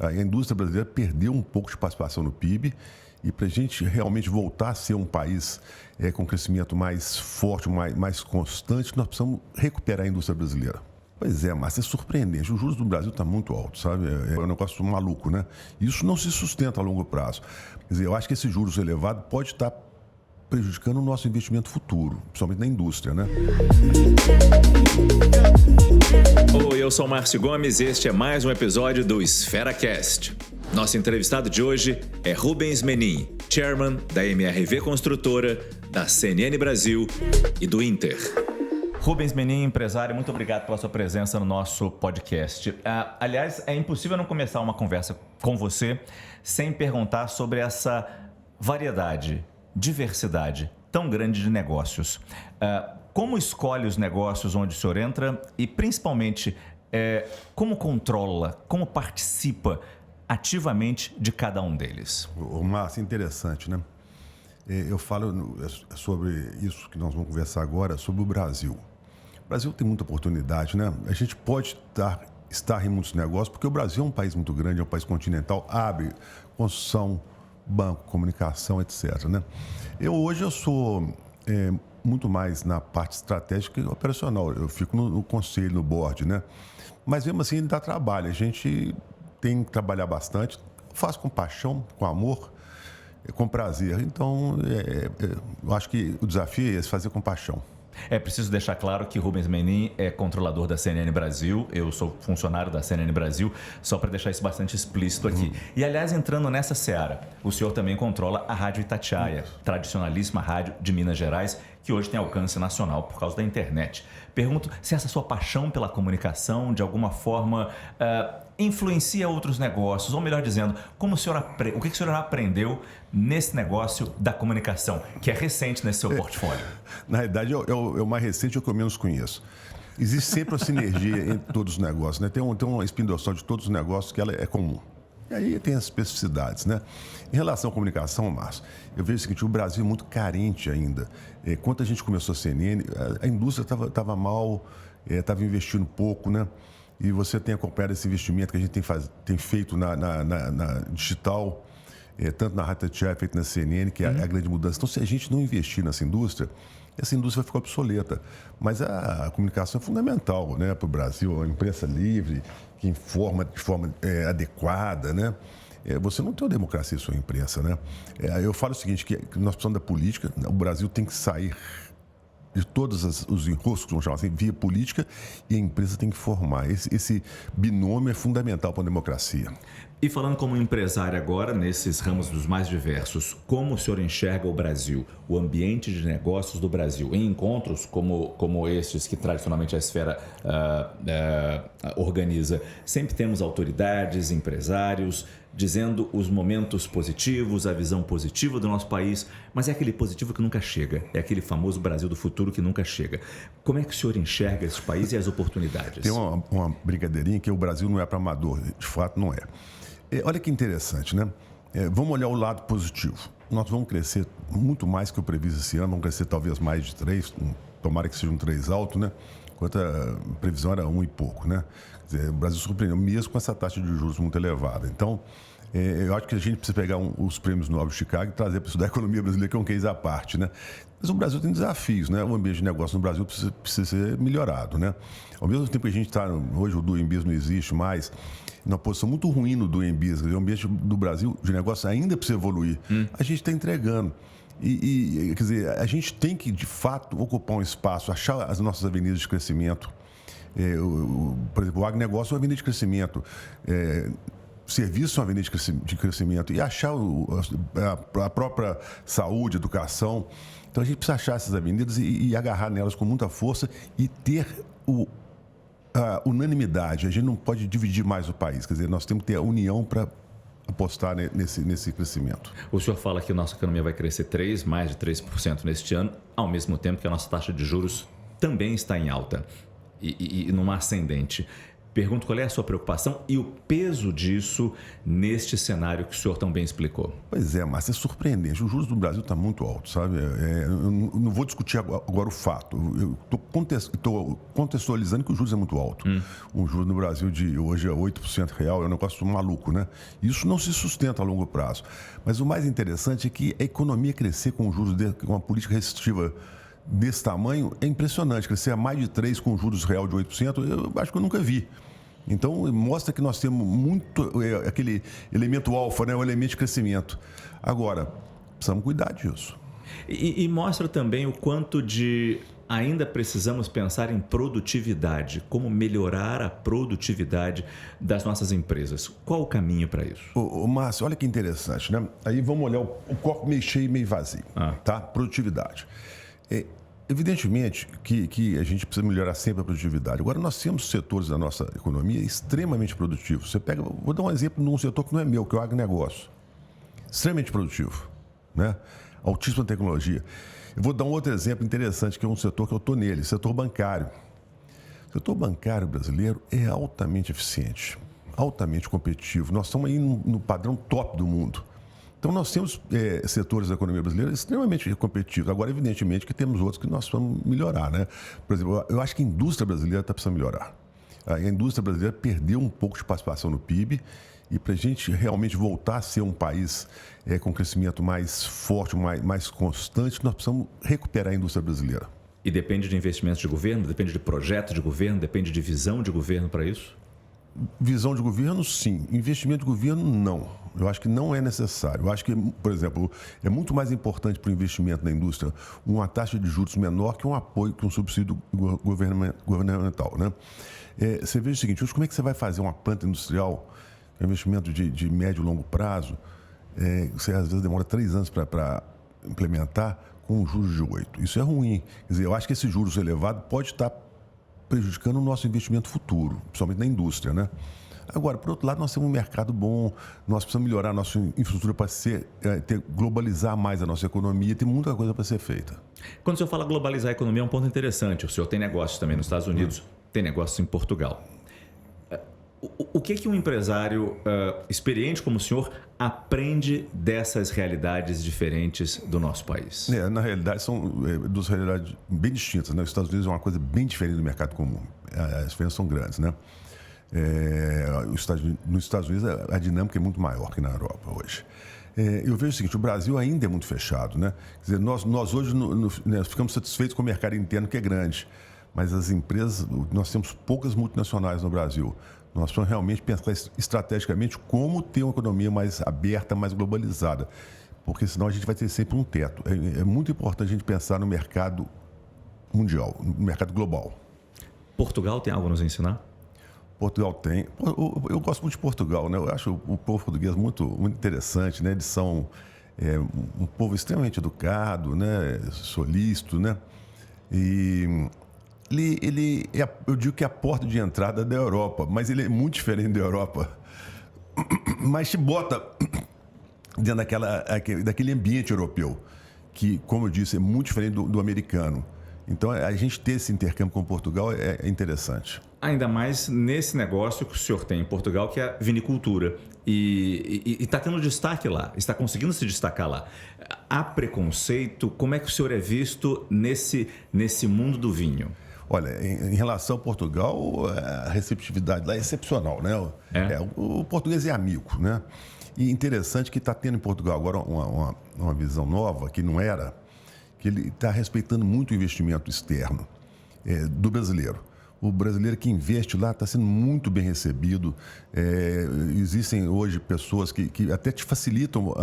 a indústria brasileira perdeu um pouco de participação no PIB e para a gente realmente voltar a ser um país com crescimento mais forte, mais constante, nós precisamos recuperar a indústria brasileira. Pois é, mas é surpreendente. Os juros do Brasil estão muito altos, sabe? É um negócio maluco, né? Isso não se sustenta a longo prazo. Quer dizer, eu acho que esses juros elevados pode estar prejudicando o nosso investimento futuro, principalmente na indústria, né? Oi, eu sou o Márcio Gomes e este é mais um episódio do EsferaCast. Nosso entrevistado de hoje é Rubens Menin, chairman da MRV Construtora, da CNN Brasil e do Inter. Rubens Menin, empresário, muito obrigado pela sua presença no nosso podcast. Aliás, é impossível não começar uma conversa com você sem perguntar sobre essa variedade, diversidade tão grande de negócios. Como escolhe os negócios onde o senhor entra e, principalmente, como controla, como participa ativamente de cada um deles? Márcio, interessante, né? Eu falo sobre isso que nós vamos conversar agora, sobre o Brasil. O Brasil tem muita oportunidade, né? A gente pode estar em muitos negócios, porque o Brasil é um país muito grande, é um país continental, abre construção, banco, comunicação, etc., né? Hoje eu sou muito mais na parte estratégica e operacional. Eu fico no conselho, no board, né? Mas mesmo assim dá trabalho. A gente tem que trabalhar bastante. Faço com paixão, com amor, com prazer. Então, eu acho que o desafio é esse, fazer com paixão. É preciso deixar claro que Rubens Menin é controlador da CNN Brasil, eu sou funcionário da CNN Brasil, só para deixar isso bastante explícito aqui. E, aliás, entrando nessa seara, o senhor também controla a Rádio Itatiaia, tradicionalíssima rádio de Minas Gerais, que hoje tem alcance nacional por causa da internet. Pergunto se essa sua paixão pela comunicação, de alguma forma, influencia outros negócios, ou melhor dizendo, o que o senhor aprendeu nesse negócio da comunicação, que é recente nesse seu portfólio? Na realidade, é o mais recente, é o que eu menos conheço. Existe sempre uma sinergia entre todos os negócios, né? Tem uma espinha dorsal de todos os negócios que ela é comum. E aí tem as especificidades, né? Em relação à comunicação, Márcio, eu vejo o seguinte, o Brasil é muito carente ainda. Quando a gente começou a CNN, a indústria estava mal, estava investindo pouco, né? E você tem acompanhado esse investimento que a gente tem feito na digital, tanto na Rádio Itatiaia, feito na CNN, que é a grande mudança. Então, se a gente não investir nessa indústria, essa indústria vai ficar obsoleta. Mas a comunicação é fundamental, né, para o Brasil, a imprensa livre, que informa de forma adequada, né? Você não tem uma democracia em sua imprensa, né? Eu falo o seguinte, que nós precisamos da política, o Brasil tem que sair de todos os enroscos, vamos chamar assim, via política, e a empresa tem que formar. Esse binômio é fundamental para a democracia. E falando como empresário agora, nesses ramos dos mais diversos, como o senhor enxerga o Brasil, o ambiente de negócios do Brasil, em encontros como estes que tradicionalmente a esfera organiza? Sempre temos autoridades, empresários, dizendo os momentos positivos, a visão positiva do nosso país, mas é aquele positivo que nunca chega, é aquele famoso Brasil do futuro que nunca chega. Como é que o senhor enxerga esse país e as oportunidades? Tem uma brincadeirinha que o Brasil não é para amador, de fato não é. Olha que interessante, né? Vamos olhar o lado positivo. Nós vamos crescer muito mais que o previsto esse ano, vamos crescer talvez mais de 3, tomara que seja um 3 alto, né? Enquanto a previsão era 1 e pouco, né? Quer dizer, o Brasil surpreendeu mesmo com essa taxa de juros muito elevada. Então, eu acho que a gente precisa pegar os prêmios Nobel de Chicago e trazer para isso da economia brasileira, que é um case à parte, né? Mas o Brasil tem desafios, né? O ambiente de negócio no Brasil precisa ser melhorado, né? Ao mesmo tempo que a gente está, hoje o Doing Business não existe mais, numa posição muito ruim no Doing Business, o ambiente do Brasil de negócio ainda precisa evoluir. A gente está entregando. Quer dizer, a gente tem que, de fato, ocupar um espaço, achar as nossas avenidas de crescimento. Por exemplo, o agronegócio é uma avenida de crescimento. Serviço é uma avenida de crescimento. E achar a própria saúde, educação. Então, a gente precisa achar essas avenidas e agarrar nelas com muita força e ter a unanimidade. A gente não pode dividir mais o país. Quer dizer, nós temos que ter a união para apostar nesse crescimento. O senhor fala que a nossa economia vai crescer mais de 3% neste ano, ao mesmo tempo que a nossa taxa de juros também está em alta e numa ascendente. Pergunto qual é a sua preocupação e o peso disso neste cenário que o senhor tão bem explicou. Pois é, Márcio, é surpreendente. Os juros do Brasil estão muito altos, sabe? Eu não vou discutir agora o fato. Eu estou contextualizando que o juros é muito alto. O juros no Brasil de hoje é 8% real, é um negócio maluco, né? Isso não se sustenta a longo prazo. Mas o mais interessante é que a economia crescer com juros, com uma política restritiva desse tamanho, é impressionante. Crescer a mais de 3% com juros real de 8%, eu acho que eu nunca vi. Então, mostra que nós temos muito aquele elemento alfa, né? O elemento de crescimento. Agora, precisamos cuidar disso. E mostra também o quanto de ainda precisamos pensar em produtividade, como melhorar a produtividade das nossas empresas. Qual o caminho para isso? Márcio, olha que interessante, né? Aí vamos olhar o copo meio cheio e meio vazio, tá? Produtividade. Evidentemente que a gente precisa melhorar sempre a produtividade. Agora, nós temos setores da nossa economia extremamente produtivos. Você pega, vou dar um exemplo de um setor que não é meu, que é o agronegócio. Extremamente produtivo, né? Altíssima tecnologia. Eu vou dar um outro exemplo interessante, que é um setor que eu estou nele, setor bancário. O setor bancário brasileiro é altamente eficiente, altamente competitivo. Nós estamos aí no padrão top do mundo. Então, nós temos setores da economia brasileira extremamente competitivos. Agora, evidentemente, que temos outros que nós vamos melhorar, né? Por exemplo, eu acho que a indústria brasileira está precisando melhorar. A indústria brasileira perdeu um pouco de participação no PIB e para a gente realmente voltar a ser um país com crescimento mais forte, mais constante, nós precisamos recuperar a indústria brasileira. E depende de investimentos de governo, depende de projeto de governo, depende de visão de governo para isso? Visão de governo, sim. Investimento de governo, não. Eu acho que não é necessário. Eu acho que, por exemplo, é muito mais importante para o investimento na indústria uma taxa de juros menor que um apoio, que um subsídio governamental, né? Você veja o seguinte, hoje como é que você vai fazer uma planta industrial, investimento de médio e longo prazo, você às vezes demora 3 anos para implementar com juros de 8%. Isso é ruim. Quer dizer, eu acho que esse juros elevado pode estar prejudicando o nosso investimento futuro, principalmente na indústria, né? Agora, por outro lado, nós temos um mercado bom, nós precisamos melhorar a nossa infraestrutura para globalizar mais a nossa economia, tem muita coisa para ser feita. Quando o senhor fala globalizar a economia, é um ponto interessante. O senhor tem negócios também nos Estados Unidos, tem negócios em Portugal. O que um empresário experiente como o senhor aprende dessas realidades diferentes do nosso país? Na realidade, são duas realidades bem distintas, né? Os Estados Unidos é uma coisa bem diferente do mercado comum. As diferenças são grandes, né? Nos Estados Unidos, a dinâmica é muito maior que na Europa hoje. Eu vejo o seguinte, o Brasil ainda é muito fechado, né? Quer dizer, nós hoje ficamos satisfeitos com o mercado interno, que é grande, mas as empresas, nós temos poucas multinacionais no Brasil. Nós precisamos realmente pensar estrategicamente como ter uma economia mais aberta, mais globalizada, porque senão a gente vai ter sempre um teto. É muito importante a gente pensar no mercado mundial, no mercado global. Portugal tem algo a nos ensinar? Portugal tem. Eu gosto muito de Portugal, né? Eu acho o povo português muito interessante, né? Eles são um povo extremamente educado, né? Solícito, né? E eu digo que é a porta de entrada da Europa, mas ele é muito diferente da Europa. Mas te bota dentro daquele ambiente europeu, que, como eu disse, é muito diferente do americano. Então, a gente ter esse intercâmbio com Portugal é interessante. Ainda mais nesse negócio que o senhor tem em Portugal, que é a vinicultura. E está tendo destaque lá, está conseguindo se destacar lá. Há preconceito? Como é que o senhor é visto nesse mundo do vinho? Olha, em relação a Portugal, a receptividade lá é excepcional, né? O português é amigo, né? E interessante que está tendo em Portugal agora uma visão nova, que não era, que ele está respeitando muito o investimento externo do brasileiro. O brasileiro que investe lá está sendo muito bem recebido. Existem hoje pessoas que até te facilitam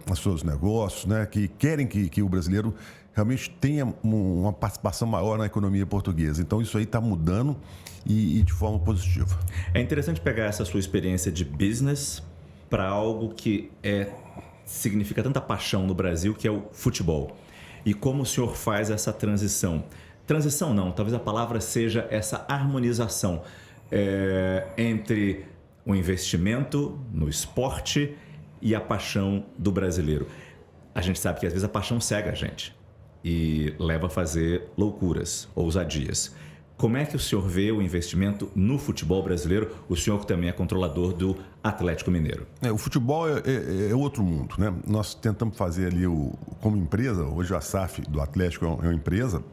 os seus negócios, né? Que querem que o brasileiro realmente tenha uma participação maior na economia portuguesa. Então, isso aí está mudando e de forma positiva. É interessante pegar essa sua experiência de business para algo que significa tanta paixão no Brasil, que é o futebol. E como o senhor faz essa transição? Transição não, talvez a palavra seja essa harmonização entre o investimento no esporte e a paixão do brasileiro. A gente sabe que às vezes a paixão cega a gente e leva a fazer loucuras, ousadias. Como é que o senhor vê o investimento no futebol brasileiro? O senhor que também é controlador do Atlético Mineiro. O futebol é outro mundo, né? Nós tentamos fazer ali, como empresa, hoje a SAF do Atlético é uma empresa,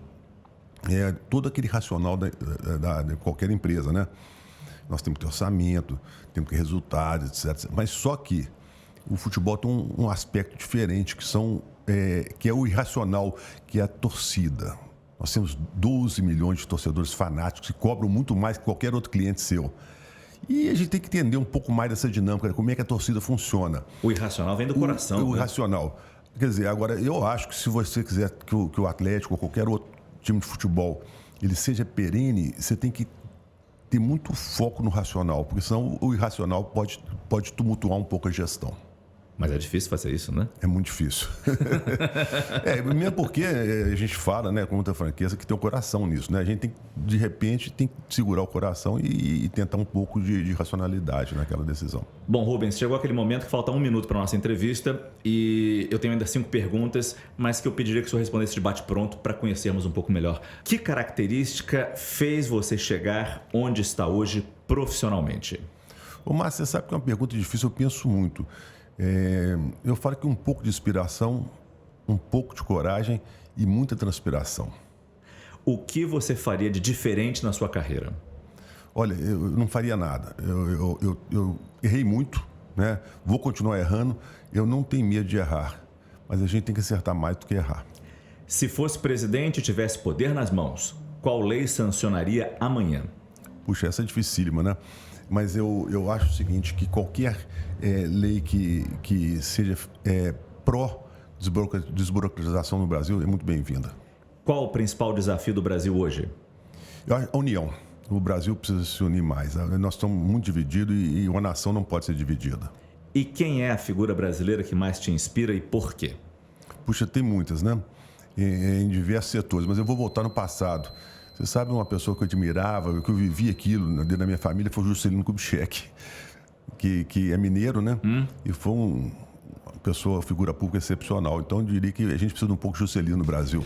todo aquele racional de qualquer empresa, né? Nós temos que ter orçamento, temos que ter resultados, etc. Mas só que o futebol tem um aspecto diferente, que é o irracional, que é a torcida. Nós temos 12 milhões de torcedores fanáticos que cobram muito mais que qualquer outro cliente seu. E a gente tem que entender um pouco mais dessa dinâmica, como é que a torcida funciona. O irracional vem do coração. O irracional. Quer dizer, agora, eu acho que se você quiser que o Atlético ou qualquer outro time de futebol ele seja perene, você tem que ter muito foco no racional, porque senão o irracional pode tumultuar um pouco a gestão. Mas é difícil fazer isso, né? É muito difícil. Mesmo porque a gente fala, né, com muita franqueza, que tem o coração nisso, né? A gente de repente, tem que segurar o coração e tentar um pouco de racionalidade naquela decisão. Bom, Rubens, chegou aquele momento que falta 1 minuto para a nossa entrevista e eu tenho ainda 5 perguntas, mas que eu pediria que o senhor respondesse de bate-pronto para conhecermos um pouco melhor. Que característica fez você chegar onde está hoje profissionalmente? Ô, Márcio, você sabe que é uma pergunta difícil, eu penso muito. Eu falo que um pouco de inspiração, um pouco de coragem e muita transpiração. O que você faria de diferente na sua carreira? Olha, eu não faria nada. Eu errei muito, né? Vou continuar errando. Eu não tenho medo de errar, mas a gente tem que acertar mais do que errar. Se fosse presidente e tivesse poder nas mãos, qual lei sancionaria amanhã? Puxa, essa é dificílima, né? Mas eu acho o seguinte, que qualquer lei que seja pró-desburocratização no Brasil é muito bem-vinda. Qual o principal desafio do Brasil hoje? A união. O Brasil precisa se unir mais. Nós estamos muito divididos e uma nação não pode ser dividida. E quem é a figura brasileira que mais te inspira e por quê? Puxa, tem muitas, né? Em diversos setores, mas eu vou voltar no passado. Você sabe, uma pessoa que eu admirava, que eu vivi aquilo dentro da minha família, foi o Juscelino Kubitschek, que é mineiro, né? E foi uma pessoa, figura pública excepcional. Então, eu diria que a gente precisa de um pouco de Juscelino no Brasil.